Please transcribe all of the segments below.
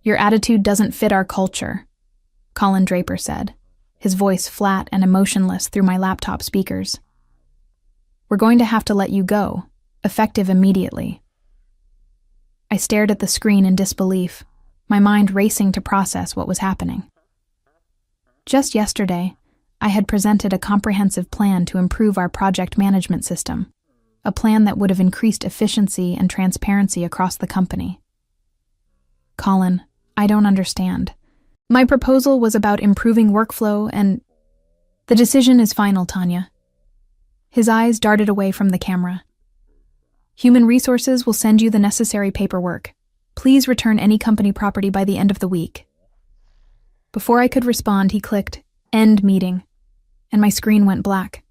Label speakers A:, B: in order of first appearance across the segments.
A: Your attitude doesn't fit our culture, Colin Draper said, his voice flat and emotionless through my laptop speakers. We're going to have to let you go, effective immediately. I stared at the screen in disbelief, my mind racing to process what was happening. Just yesterday, I had presented a comprehensive plan to improve our project management system, a plan that would have increased efficiency and transparency across the company. Colin, I don't understand. My proposal was about improving workflow and... The decision is final, Tanya. His eyes darted away from the camera. Human Resources will send you the necessary paperwork. Please return any company property by the end of the week. Before I could respond, he clicked, End meeting, and my screen went black.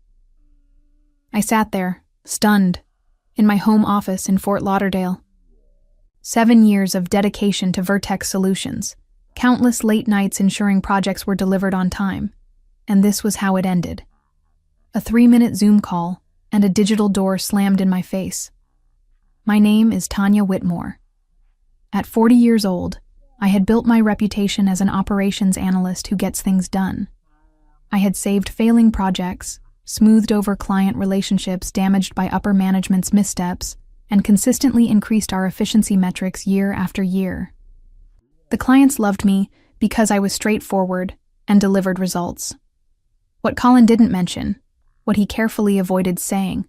A: I sat there, stunned, in my home office in Fort Lauderdale. 7 years of dedication to Vertex Solutions, countless late nights ensuring projects were delivered on time, and this was how it ended. A 3-minute Zoom call, and a digital door slammed in my face. My name is Tanya Whitmore. At 40 years old, I had built my reputation as an operations analyst who gets things done. I had saved failing projects, smoothed over client relationships damaged by upper management's missteps, and consistently increased our efficiency metrics year after year. The clients loved me because I was straightforward and delivered results. What Colin didn't mention, what he carefully avoided saying,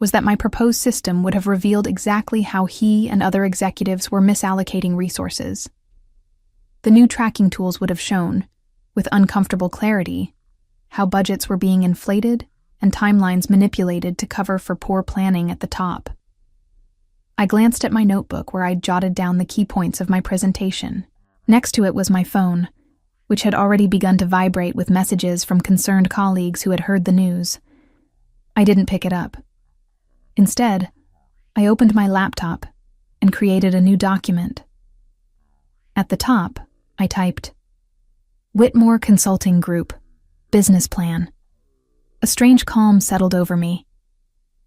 A: was that my proposed system would have revealed exactly how he and other executives were misallocating resources. The new tracking tools would have shown, with uncomfortable clarity, how budgets were being inflated and timelines manipulated to cover for poor planning at the top. I glanced at my notebook where I'd jotted down the key points of my presentation. Next to it was my phone, which had already begun to vibrate with messages from concerned colleagues who had heard the news. I didn't pick it up. Instead, I opened my laptop and created a new document. At the top, I typed, Whitmore Consulting Group, Business Plan. A strange calm settled over me.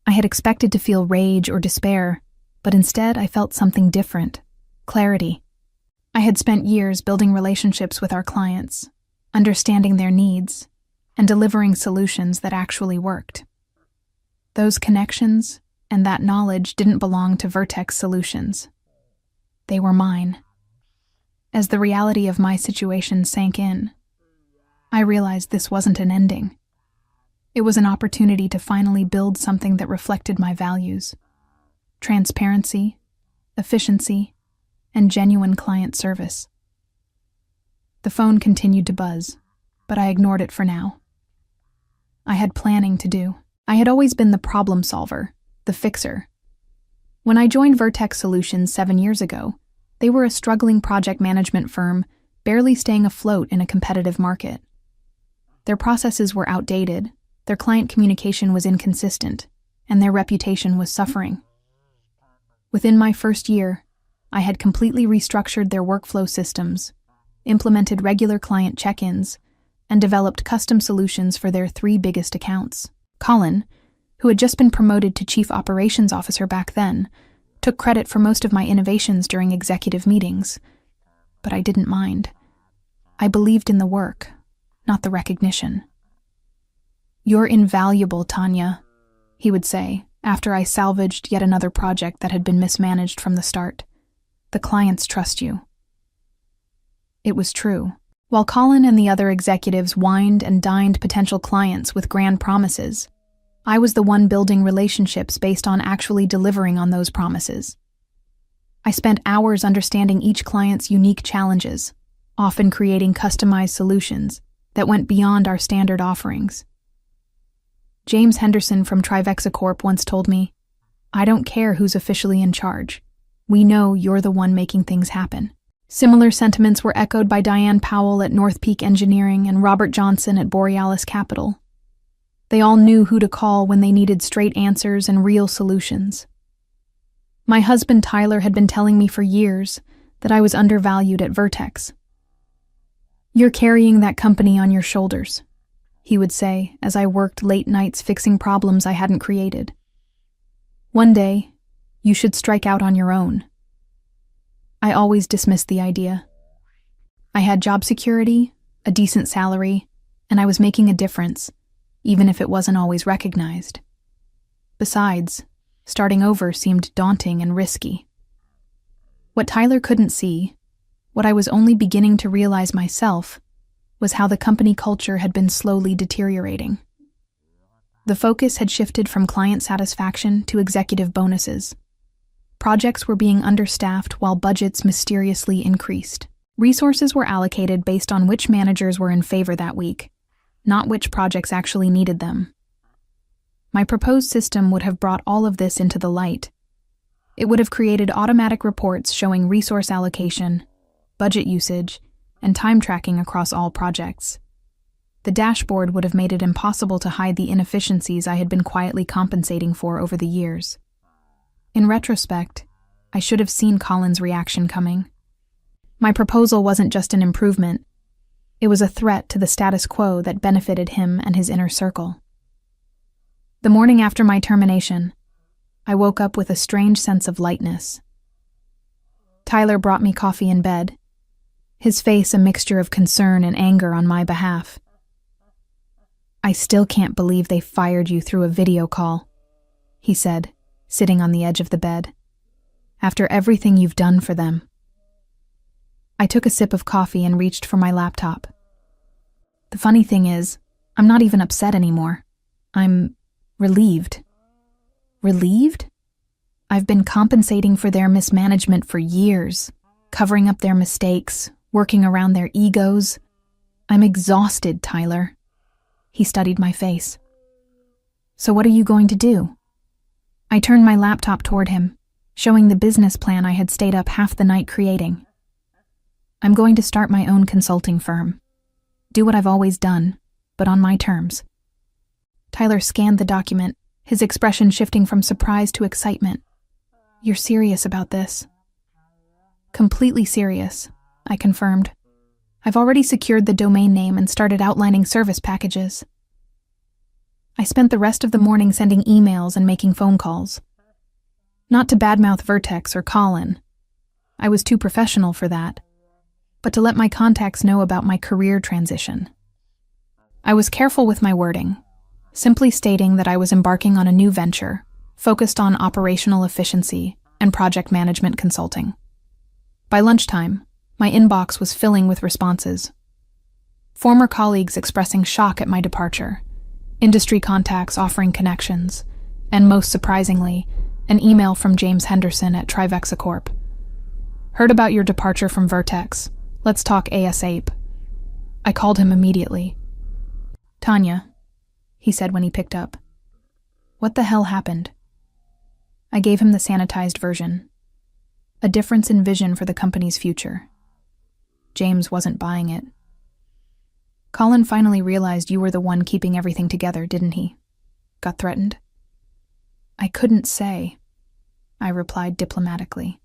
A: I had expected to feel rage or despair, but instead I felt something different, clarity. I had spent years building relationships with our clients, understanding their needs, and delivering solutions that actually worked. Those connections and that knowledge didn't belong to Vertex Solutions. They were mine. As the reality of my situation sank in, I realized this wasn't an ending. It was an opportunity to finally build something that reflected my values: transparency, efficiency, and genuine client service. The phone continued to buzz, but I ignored it for now. I had planning to do. I had always been the problem solver, the fixer. When I joined Vertex Solutions 7 years ago, they were a struggling project management firm, barely staying afloat in a competitive market. Their processes were outdated, their client communication was inconsistent, and their reputation was suffering. Within my first year, I had completely restructured their workflow systems, implemented regular client check-ins, and developed custom solutions for their 3 biggest accounts. Colin, who had just been promoted to Chief Operations Officer back then, took credit for most of my innovations during executive meetings, but I didn't mind. I believed in the work, not the recognition. "You're invaluable, Tanya," he would say, after I salvaged yet another project that had been mismanaged from the start. "The clients trust you." It was true. While Colin and the other executives wined and dined potential clients with grand promises, I was the one building relationships based on actually delivering on those promises. I spent hours understanding each client's unique challenges, often creating customized solutions that went beyond our standard offerings. James Henderson from Trivexa Corp once told me, "I don't care who's officially in charge. We know you're the one making things happen." Similar sentiments were echoed by Diane Powell at North Peak Engineering and Robert Johnson at Borealis Capital. They all knew who to call when they needed straight answers and real solutions. My husband Tyler had been telling me for years that I was undervalued at Vertex. "You're carrying that company on your shoulders," he would say as I worked late nights fixing problems I hadn't created. "One day, you should strike out on your own." I always dismissed the idea. I had job security, a decent salary, and I was making a difference, even if it wasn't always recognized. Besides, starting over seemed daunting and risky. What Tyler couldn't see, what I was only beginning to realize myself, was how the company culture had been slowly deteriorating. The focus had shifted from client satisfaction to executive bonuses. Projects were being understaffed while budgets mysteriously increased. Resources were allocated based on which managers were in favor that week, not which projects actually needed them. My proposed system would have brought all of this into the light. It would have created automatic reports showing resource allocation, budget usage, and time tracking across all projects. The dashboard would have made it impossible to hide the inefficiencies I had been quietly compensating for over the years. In retrospect, I should have seen Colin's reaction coming. My proposal wasn't just an improvement. It was a threat to the status quo that benefited him and his inner circle. The morning after my termination, I woke up with a strange sense of lightness. Tyler brought me coffee in bed, his face a mixture of concern and anger on my behalf. "I still can't believe they fired you through a video call," he said, sitting on the edge of the bed. "After everything you've done for them." I took a sip of coffee and reached for my laptop. The funny thing is, I'm not even upset anymore. I'm relieved. Relieved? I've been compensating for their mismanagement for years, covering up their mistakes, working around their egos. I'm exhausted, Tyler. He studied my face. "So what are you going to do?" I turned my laptop toward him, showing the business plan I had stayed up half the night creating. "I'm going to start my own consulting firm. Do what I've always done, but on my terms." Tyler scanned the document, his expression shifting from surprise to excitement. "You're serious about this?" "Completely serious," I confirmed. "I've already secured the domain name and started outlining service packages." I spent the rest of the morning sending emails and making phone calls. Not to badmouth Vertex or Colin. I was too professional for that. But to let my contacts know about my career transition. I was careful with my wording, simply stating that I was embarking on a new venture, focused on operational efficiency and project management consulting. By lunchtime, my inbox was filling with responses. Former colleagues expressing shock at my departure, industry contacts offering connections, and most surprisingly, an email from James Henderson at Trivexa Corp. "Heard about your departure from Vertex. Let's talk ASAP." I called him immediately. "Tanya," he said when he picked up. "What the hell happened?" I gave him the sanitized version. A difference in vision for the company's future. James wasn't buying it. "Colin finally realized you were the one keeping everything together, didn't he? Got threatened?" "I couldn't say," I replied diplomatically.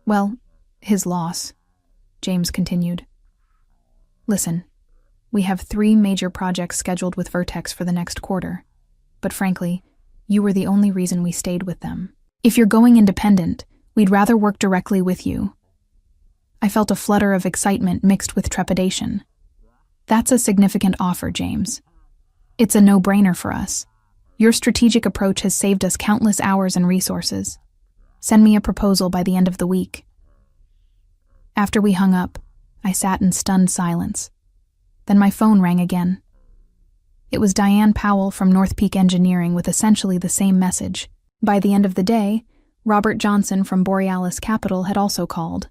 A: "Well, his loss," James continued. "Listen, we have 3 major projects scheduled with Vertex for the next quarter, but frankly, you were the only reason we stayed with them. If you're going independent, we'd rather work directly with you." I felt a flutter of excitement mixed with trepidation. "That's a significant offer, James. It's a no-brainer for us. Your strategic approach has saved us countless hours and resources. Send me a proposal by the end of the week." After we hung up, I sat in stunned silence. Then my phone rang again. It was Diane Powell from North Peak Engineering with essentially the same message. By the end of the day, Robert Johnson from Borealis Capital had also called.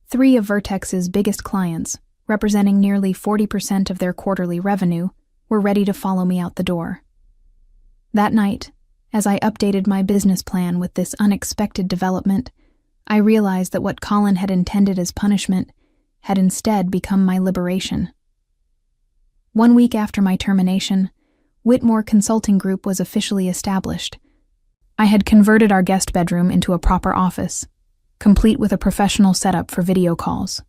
A: 3 of Vertex's biggest clients, representing nearly 40% of their quarterly revenue, were ready to follow me out the door. That night, as I updated my business plan with this unexpected development, I realized that what Colin had intended as punishment had instead become my liberation. 1 week after my termination, Whitmore Consulting Group was officially established. I had converted our guest bedroom into a proper office, complete with a professional setup for video calls.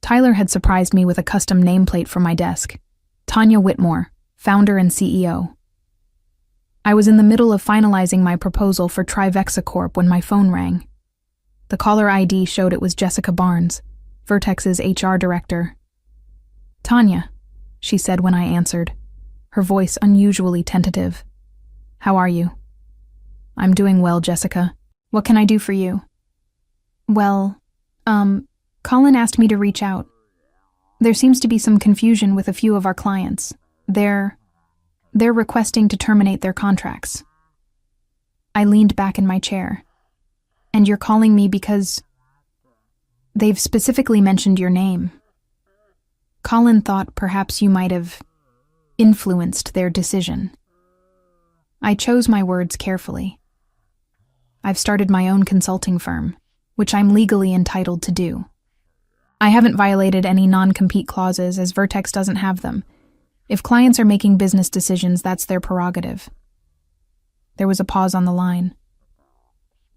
A: Tyler had surprised me with a custom nameplate for my desk. Tanya Whitmore, founder and CEO. I was in the middle of finalizing my proposal for Trivexa Corp when my phone rang. The caller ID showed it was Jessica Barnes, Vertex's HR director. "Tanya," she said when I answered, her voice unusually tentative. "How are you?" "I'm doing well, Jessica. What can I do for you?" "Well, Colin asked me to reach out. There seems to be some confusion with a few of our clients. They're requesting to terminate their contracts." I leaned back in my chair. "And you're calling me because they've specifically mentioned your name. Colin thought perhaps you might have influenced their decision." I chose my words carefully. "I've started my own consulting firm, which I'm legally entitled to do. I haven't violated any non-compete clauses as Vertex doesn't have them. If clients are making business decisions, that's their prerogative." There was a pause on the line.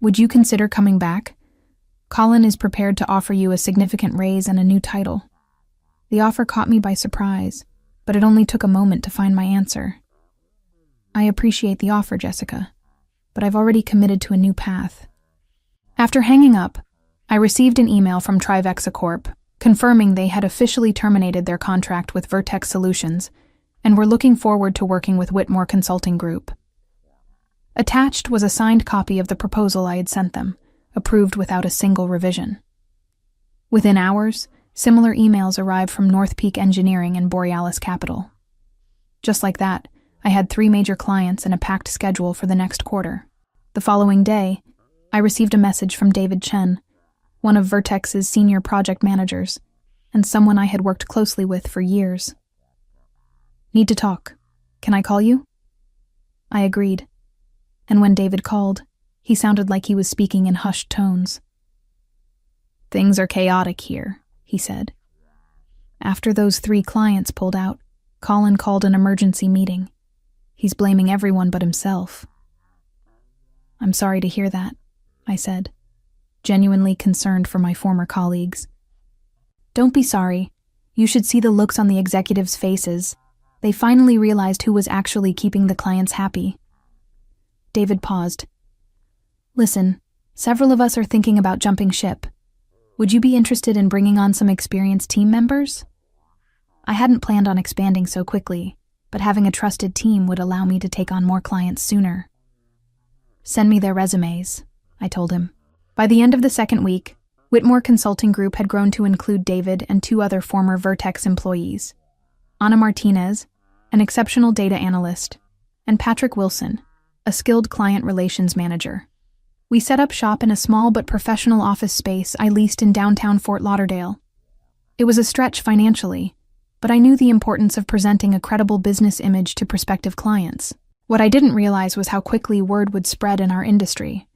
A: "Would you consider coming back? Colin is prepared to offer you a significant raise and a new title." The offer caught me by surprise, but it only took a moment to find my answer. "I appreciate the offer, Jessica, but I've already committed to a new path." After hanging up, I received an email from Trivexa Corp. Confirming they had officially terminated their contract with Vertex Solutions and were looking forward to working with Whitmore Consulting Group. Attached was a signed copy of the proposal I had sent them, approved without a single revision. Within hours, similar emails arrived from North Peak Engineering and Borealis Capital. Just like that, I had 3 major clients and a packed schedule for the next quarter. The following day, I received a message from David Chen, one of Vertex's senior project managers, and someone I had worked closely with for years. "Need to talk. Can I call you?" I agreed, and when David called, he sounded like he was speaking in hushed tones. "Things are chaotic here," he said. "After those 3 clients pulled out, Colin called an emergency meeting. He's blaming everyone but himself." "I'm sorry to hear that," I said, genuinely concerned for my former colleagues. "Don't be sorry. You should see the looks on the executives' faces. They finally realized who was actually keeping the clients happy." David paused. "Listen, several of us are thinking about jumping ship. Would you be interested in bringing on some experienced team members? I hadn't planned on expanding so quickly, but having a trusted team would allow me to take on more clients sooner." "Send me their resumes," I told him. By the end of the second week, Whitmore Consulting Group had grown to include David and 2 other former Vertex employees, Ana Martinez, an exceptional data analyst, and Patrick Wilson, a skilled client relations manager. We set up shop in a small but professional office space I leased in downtown Fort Lauderdale. It was a stretch financially, but I knew the importance of presenting a credible business image to prospective clients. What I didn't realize was how quickly word would spread in our industry.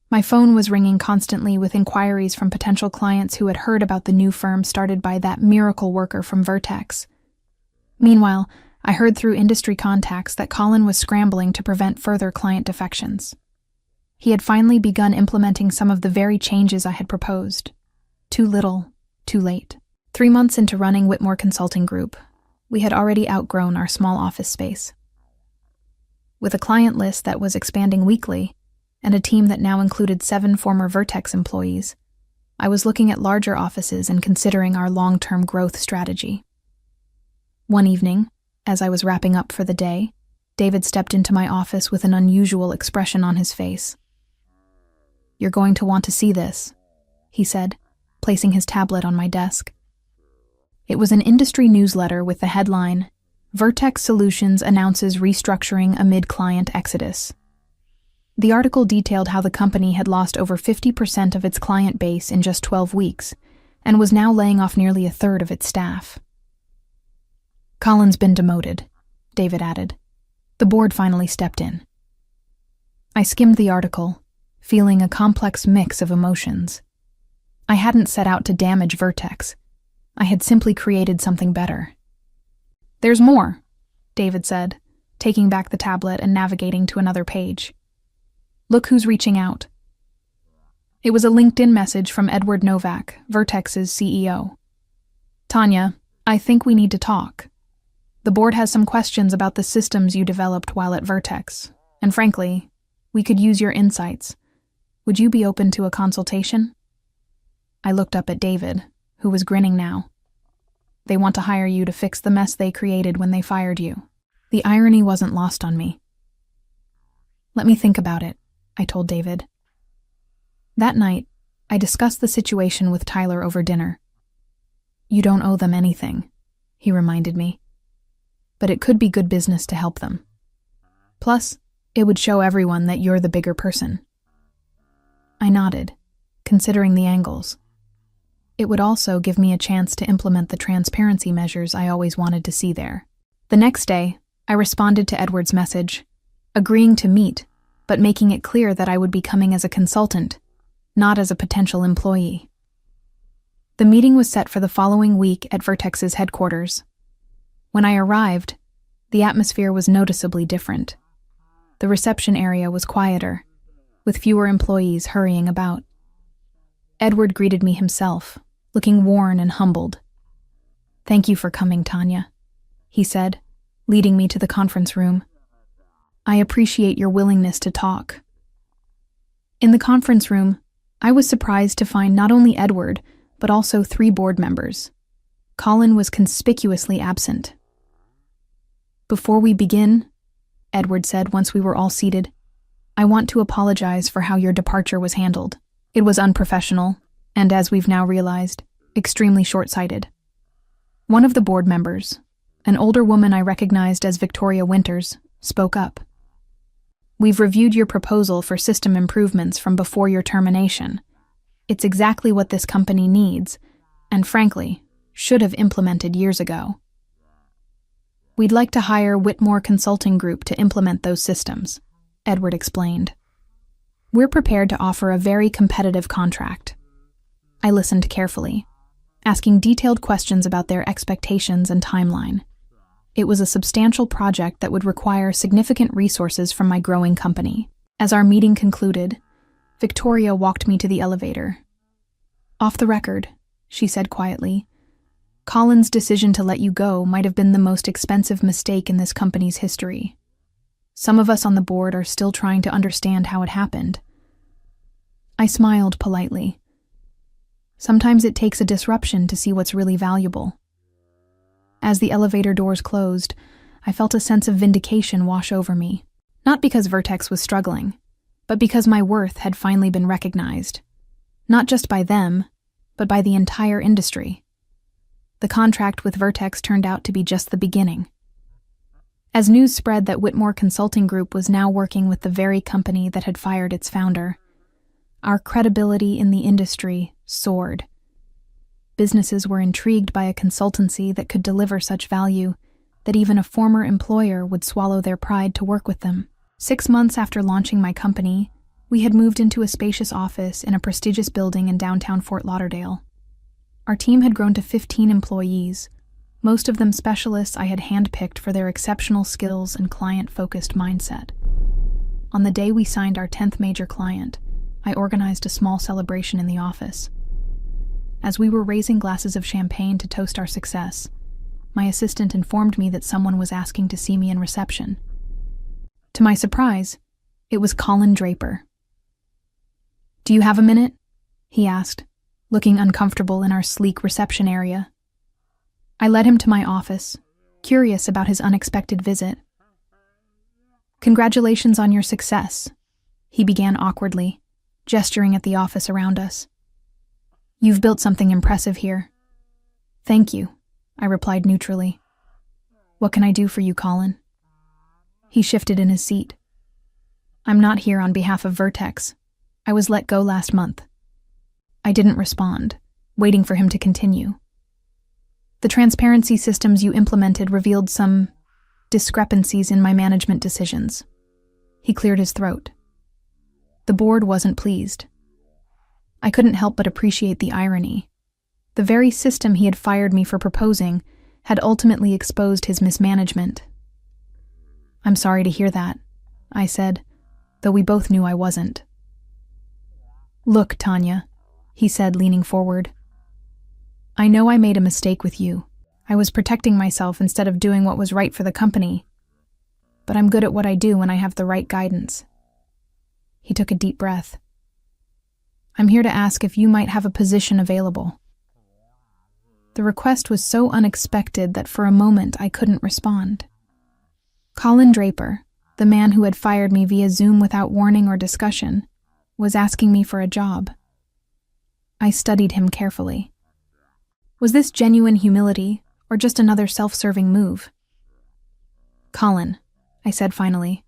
A: My phone was ringing constantly with inquiries from potential clients who had heard about the new firm started by that miracle worker from Vertex. Meanwhile, I heard through industry contacts that Colin was scrambling to prevent further client defections. He had finally begun implementing some of the very changes I had proposed. Too little, too late. 3 months into running Whitmore Consulting Group, we had already outgrown our small office space. With a client list that was expanding weekly, and a team that now included 7 former Vertex employees, I was looking at larger offices and considering our long-term growth strategy. One evening, as I was wrapping up for the day, David stepped into my office with an unusual expression on his face. "You're going to want to see this," he said, placing his tablet on my desk. It was an industry newsletter with the headline, "Vertex Solutions Announces Restructuring Amid Client Exodus." The article detailed how the company had lost over 50% of its client base in just 12 weeks and was now laying off nearly a third of its staff. "Colin's been demoted," David added. "The board finally stepped in." I skimmed the article, feeling a complex mix of emotions. I hadn't set out to damage Vertex. I had simply created something better. "There's more," David said, taking back the tablet and navigating to another page. "Look who's reaching out." It was a LinkedIn message from Edward Novak, Vertex's CEO. "Tanya, I think we need to talk. The board has some questions about the systems you developed while at Vertex, and frankly, we could use your insights. Would you be open to a consultation?" I looked up at David, who was grinning now. "They want to hire you to fix the mess they created when they fired you." The irony wasn't lost on me. "Let me think about it," I told David. That night, I discussed the situation with Tyler over dinner. "You don't owe them anything," he reminded me. "But it could be good business to help them. Plus, it would show everyone that you're the bigger person." I nodded, considering the angles. It would also give me a chance to implement the transparency measures I always wanted to see there. The next day, I responded to Edward's message, agreeing to meet, but making it clear that I would be coming as a consultant, not as a potential employee. The meeting was set for the following week at Vertex's headquarters. When I arrived, the atmosphere was noticeably different. The reception area was quieter, with fewer employees hurrying about. Edward greeted me himself, looking worn and humbled. "Thank you for coming, Tanya," he said, leading me to the conference room. "I appreciate your willingness to talk." In the conference room, I was surprised to find not only Edward, but also 3 board members. Colin was conspicuously absent. "Before we begin," Edward said once we were all seated, "I want to apologize for how your departure was handled. It was unprofessional, and as we've now realized, extremely short-sighted." One of the board members, an older woman I recognized as Victoria Winters, spoke up. "We've reviewed your proposal for system improvements from before your termination. It's exactly what this company needs, and frankly, should have implemented years ago. We'd like to hire Whitmore Consulting Group to implement those systems," Edward explained. "We're prepared to offer a very competitive contract." I listened carefully, asking detailed questions about their expectations and timeline. It was a substantial project that would require significant resources from my growing company. As our meeting concluded, Victoria walked me to the elevator. "Off the record," she said quietly, "Colin's decision to let you go might have been the most expensive mistake in this company's history. Some of us on the board are still trying to understand how it happened." I smiled politely. Sometimes it takes a disruption to see what's really valuable. As the elevator doors closed, I felt a sense of vindication wash over me, not because Vertex was struggling, but because my worth had finally been recognized, not just by them, but by the entire industry. The contract with Vertex turned out to be just the beginning. As news spread that Whitmore Consulting Group was now working with the very company that had fired its founder, our credibility in the industry soared. Businesses were intrigued by a consultancy that could deliver such value that even a former employer would swallow their pride to work with them. 6 months after launching my company, we had moved into a spacious office in a prestigious building in downtown Fort Lauderdale. Our team had grown to 15 employees, most of them specialists I had handpicked for their exceptional skills and client-focused mindset. On the day we signed our 10th major client, I organized a small celebration in the office. As we were raising glasses of champagne to toast our success, my assistant informed me that someone was asking to see me in reception. To my surprise, it was Colin Draper. "Do you have a minute?" he asked, looking uncomfortable in our sleek reception area. I led him to my office, curious about his unexpected visit. "Congratulations on your success," he began awkwardly, gesturing at the office around us. "You've built something impressive here." "Thank you," I replied neutrally. "What can I do for you, Colin?" He shifted in his seat. "I'm not here on behalf of Vertex. I was let go last month." I didn't respond, waiting for him to continue. "The transparency systems you implemented revealed some discrepancies in my management decisions." He cleared his throat. The board wasn't pleased. I couldn't help but appreciate the irony. The very system he had fired me for proposing had ultimately exposed his mismanagement. "I'm sorry to hear that," I said, though we both knew I wasn't. "Look, Tanya," he said, leaning forward. "I know I made a mistake with you. I was protecting myself instead of doing what was right for the company. But I'm good at what I do when I have the right guidance." He took a deep breath. "I'm here to ask if you might have a position available." The request was so unexpected that for a moment I couldn't respond. Colin Draper, the man who had fired me via Zoom without warning or discussion, was asking me for a job. I studied him carefully. Was this genuine humility or just another self-serving move? "Colin," I said finally,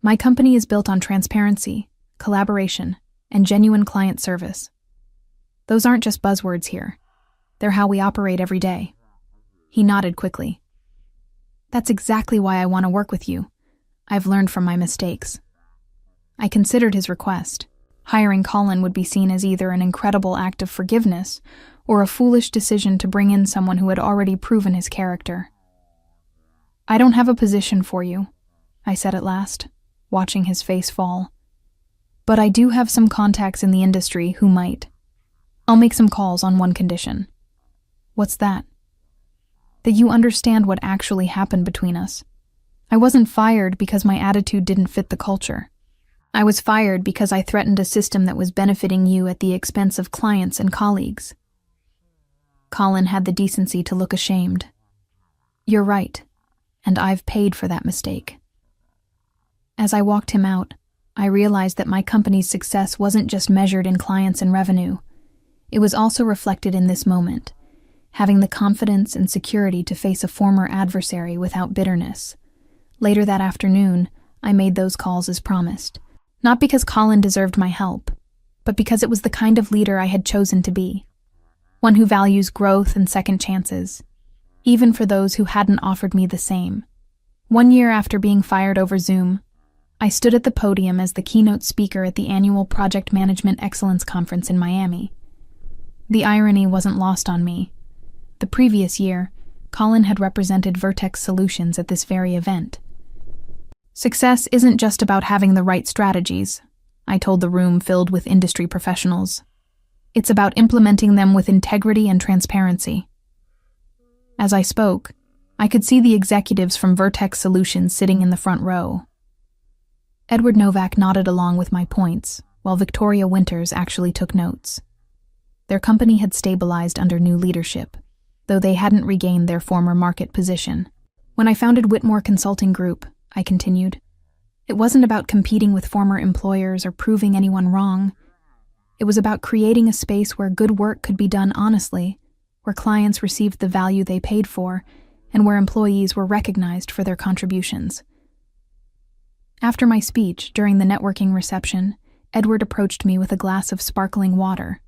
A: "my company is built on transparency, collaboration, and genuine client service. Those aren't just buzzwords here. They're how we operate every day." He nodded quickly. "That's exactly why I want to work with you. I've learned from my mistakes." I considered his request. Hiring Colin would be seen as either an incredible act of forgiveness or a foolish decision to bring in someone who had already proven his character. "I don't have a position for you," I said at last, watching his face fall. "But I do have some contacts in the industry who might. I'll make some calls on one condition." "What's that?" "That you understand what actually happened between us. I wasn't fired because my attitude didn't fit the culture. I was fired because I threatened a system that was benefiting you at the expense of clients and colleagues." Colin had the decency to look ashamed. "You're right, and I've paid for that mistake." As I walked him out, I realized that my company's success wasn't just measured in clients and revenue. It was also reflected in this moment, having the confidence and security to face a former adversary without bitterness. Later that afternoon, I made those calls as promised. Not because Colin deserved my help, but because it was the kind of leader I had chosen to be. One who values growth and second chances, even for those who hadn't offered me the same. 1 year after being fired over Zoom, I stood at the podium as the keynote speaker at the annual Project Management Excellence Conference in Miami. The irony wasn't lost on me. The previous year, Colin had represented Vertex Solutions at this very event. "Success isn't just about having the right strategies," I told the room filled with industry professionals. "It's about implementing them with integrity and transparency." As I spoke, I could see the executives from Vertex Solutions sitting in the front row. Edward Novak nodded along with my points, while Victoria Winters actually took notes. Their company had stabilized under new leadership, though they hadn't regained their former market position. "When I founded Whitmore Consulting Group," I continued, "it wasn't about competing with former employers or proving anyone wrong. It was about creating a space where good work could be done honestly, where clients received the value they paid for, and where employees were recognized for their contributions." After my speech, during the networking reception, Edward approached me with a glass of sparkling water.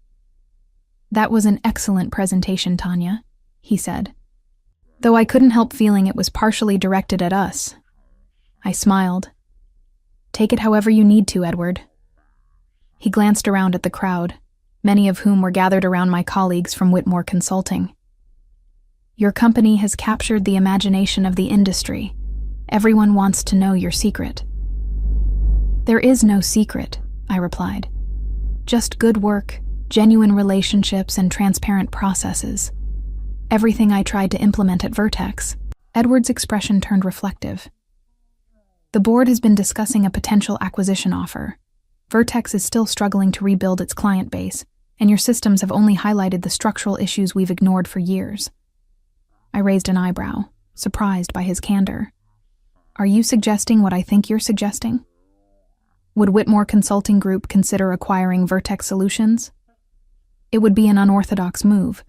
A: "That was an excellent presentation, Tanya," he said, though I couldn't help feeling it was partially directed at us. I smiled. "Take it however you need to, Edward." He glanced around at the crowd, many of whom were gathered around my colleagues from Whitmore Consulting. "Your company has captured the imagination of the industry. Everyone wants to know your secret." "There is no secret," I replied. "Just good work, genuine relationships, and transparent processes. Everything I tried to implement at Vertex." Edward's expression turned reflective. "The board has been discussing a potential acquisition offer. Vertex is still struggling to rebuild its client base, and your systems have only highlighted the structural issues we've ignored for years." I raised an eyebrow, surprised by his candor. "Are you suggesting what I think you're suggesting? Would Whitmore Consulting Group consider acquiring Vertex Solutions? It would be an unorthodox move,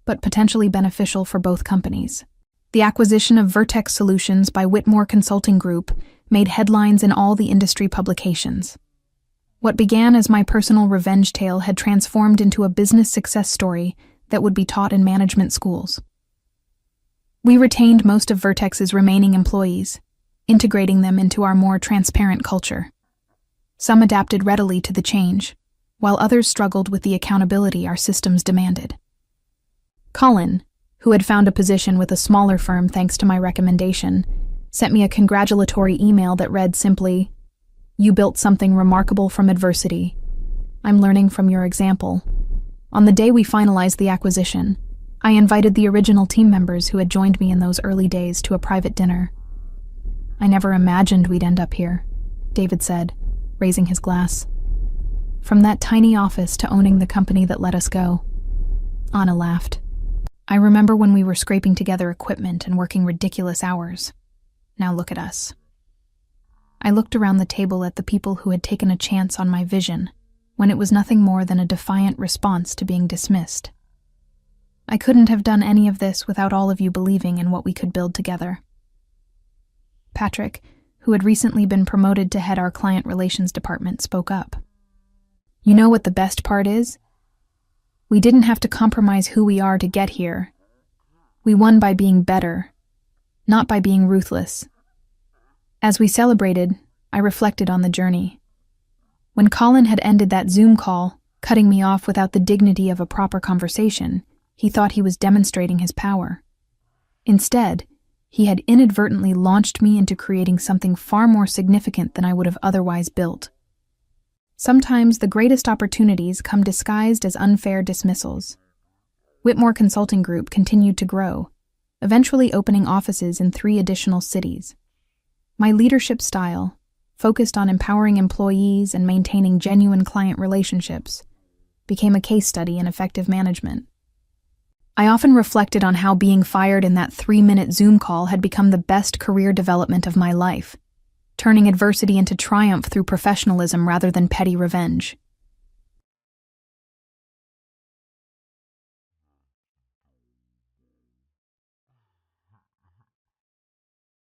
A: but potentially beneficial for both companies." The acquisition of Vertex Solutions by Whitmore Consulting Group made headlines in all the industry publications. What began as my personal revenge tale had transformed into a business success story that would be taught in management schools. We retained most of Vertex's remaining employees, integrating them into our more transparent culture. Some adapted readily to the change, while others struggled with the accountability our systems demanded. Colin, who had found a position with a smaller firm thanks to my recommendation, sent me a congratulatory email that read simply, "You built something remarkable from adversity. I'm learning from your example." On the day we finalized the acquisition, I invited the original team members who had joined me in those early days to a private dinner. "I never imagined we'd end up here," David said, raising his glass. "From that tiny office to owning the company that let us go." Anna laughed. I remember when we were scraping together equipment and working ridiculous hours. Now look at us. I looked around the table at the people who had taken a chance on my vision, when it was nothing more than a defiant response to being dismissed. I couldn't have done any of this without all of you believing in what we could build together. Patrick, who had recently been promoted to head our client relations department, spoke up. You know what the best part is? We didn't have to compromise who we are to get here. We won by being better, not by being ruthless. As we celebrated, I reflected on the journey. When Colin had ended that Zoom call, cutting me off without the dignity of a proper conversation, he thought he was demonstrating his power. Instead, he had inadvertently launched me into creating something far more significant than I would have otherwise built. Sometimes the greatest opportunities come disguised as unfair dismissals. Whitmore Consulting Group continued to grow, eventually opening offices in 3 additional cities. My leadership style, focused on empowering employees and maintaining genuine client relationships, became a case study in effective management. I often reflected on how being fired in that 3-minute Zoom call had become the best career development of my life, turning adversity into triumph through professionalism rather than petty revenge.